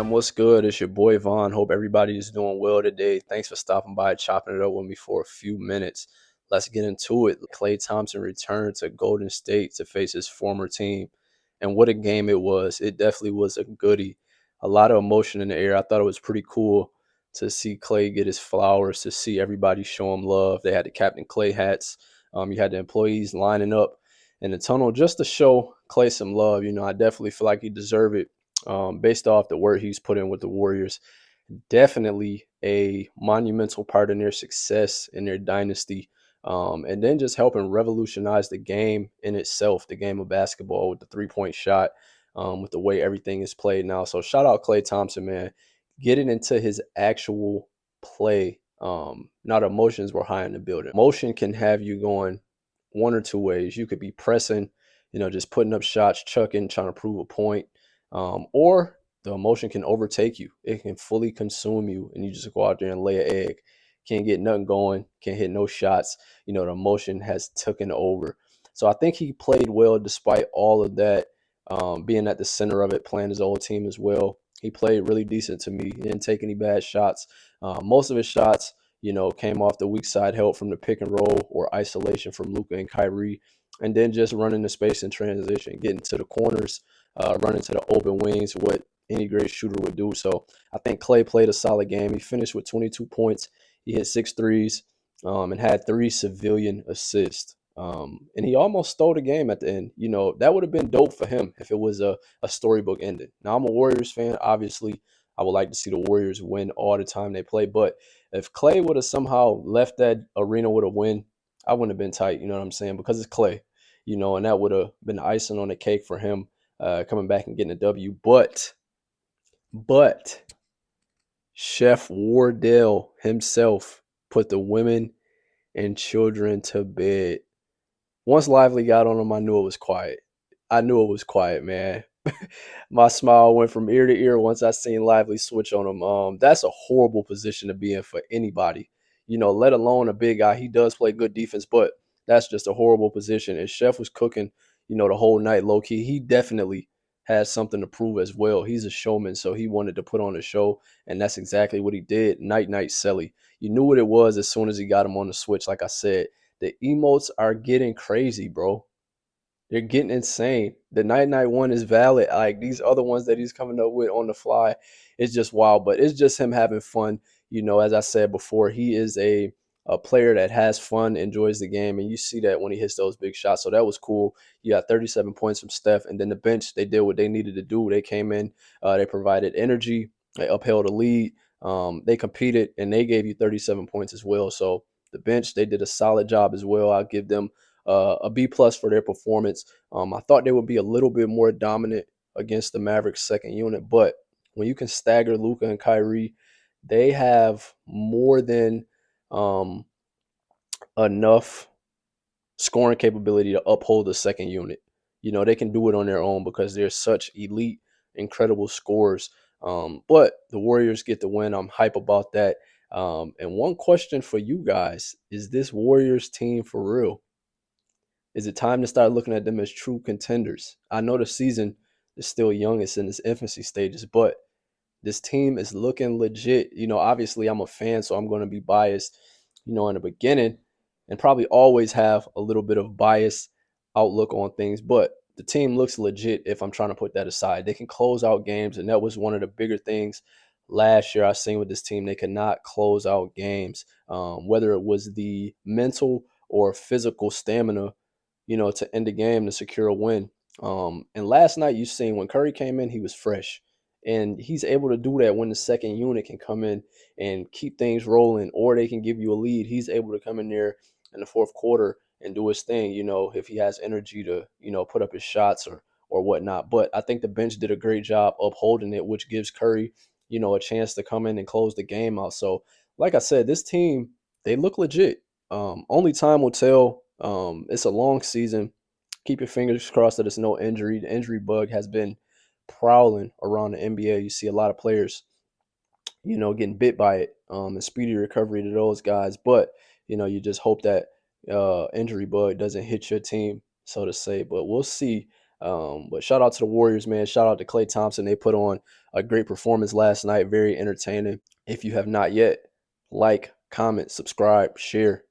fam? What's good? It's your boy Vaughn. Hope everybody is doing well today. Thanks for stopping by, chopping it up with me for a few minutes. Let's get into it. Klay Thompson returned to Golden State to face his former team. And what a game it was. It definitely was a goodie. A lot of emotion in the air. I thought it was pretty cool to see Klay get his flowers, to see everybody show him love. They had the Captain Klay hats. You had the employees lining up in the tunnel just to show Klay some love. I definitely feel like he deserved it based off the work he's put in with the Warriors. Definitely a monumental part in their success in their dynasty. And then just helping revolutionize the game in itself, the game of basketball with the 3-point shot, with the way everything is played now. So shout out Klay Thompson, man. Getting into his actual play. Now the emotions were high in the building. Motion can have you going one or two ways. You could be pressing, just putting up shots, chucking, trying to prove a point. Or the emotion can overtake you. It can fully consume you, and you just go out there and lay an egg. Can't get nothing going. Can't hit no shots. The emotion has taken over. So I think he played well despite all of that, being at the center of it, playing his old team as well. He played really decent to me. He didn't take any bad shots. Most of his shots, came off the weak side help from the pick and roll or isolation from Luka and Kyrie, and then just running the space in transition, getting to the corners, running to the open wings, what any great shooter would do. So I think Klay played a solid game. He finished with 22 points. He hit 6 threes, and had 3 civilian assists. And he almost stole the game at the end. That would have been dope for him if it was a storybook ending. Now, I'm a Warriors fan. Obviously, I would like to see the Warriors win all the time they play. But if Klay would have somehow left that arena with a win, I wouldn't have been tight. You know what I'm saying? Because it's Klay, and that would have been icing on the cake for him, coming back and getting a W. But Chef Wardell himself put the women and children to bed. Once Lively got on him, I knew it was quiet. I knew it was quiet, man. My smile went from ear to ear once I seen Lively switch on him. That's a horrible position to be in for anybody. Let alone a big guy. He does play good defense, but that's just a horrible position. And Chef was cooking, the whole night low key. He definitely has something to prove as well. He's a showman, so he wanted to put on a show, and that's exactly what he did. Night night Selly. You knew what it was as soon as he got him on the switch. Like I said, the emotes are getting crazy, bro. They're getting insane. The 991 is valid. Like these other ones that he's coming up with on the fly, it's just wild. But it's just him having fun. As I said before, he is a player that has fun, enjoys the game, and you see that when he hits those big shots. So that was cool. You got 37 points from Steph, and then the bench, they did what they needed to do. They came in, they provided energy, they upheld a lead, they competed, and they gave you 37 points as well. So the bench, they did a solid job as well. I'll give them a B plus for their performance. I thought they would be a little bit more dominant against the Mavericks second unit, but when you can stagger Luka and Kyrie, they have more than um, enough scoring capability to uphold the second unit. They can do it on their own because they're such elite, incredible scorers. But the Warriors get the win. I'm hype about that. And one question for you guys: is this Warriors team for real? Is it time to start looking at them as true contenders? I know the season is still young, it's in its infancy stages, but this team is looking legit. Obviously I'm a fan, so I'm going to be biased, in the beginning, and probably always have a little bit of bias outlook on things, but the team looks legit if I'm trying to put that aside. They can close out games, and that was one of the bigger things last year I seen with this team. They could not close out games, whether it was the mental or physical stamina, to end the game to secure a win. And last night you seen when Curry came in, he was fresh. And he's able to do that when the second unit can come in and keep things rolling, or they can give you a lead. He's able to come in there in the fourth quarter and do his thing, if he has energy to, put up his shots or whatnot. But I think the bench did a great job upholding it, which gives Curry, a chance to come in and close the game out. So, like I said, this team, they look legit. Only time will tell. It's a long season. Keep your fingers crossed that it's no injury. The injury bug has been prowling around the NBA. You see a lot of players, getting bit by it. And speedy recovery to those guys. But, you just hope that injury bug doesn't hit your team, so to say. But we'll see. But shout out to the Warriors, man. Shout out to Klay Thompson. They put on a great performance last night. Very entertaining. If you have not yet, like, comment, subscribe, share.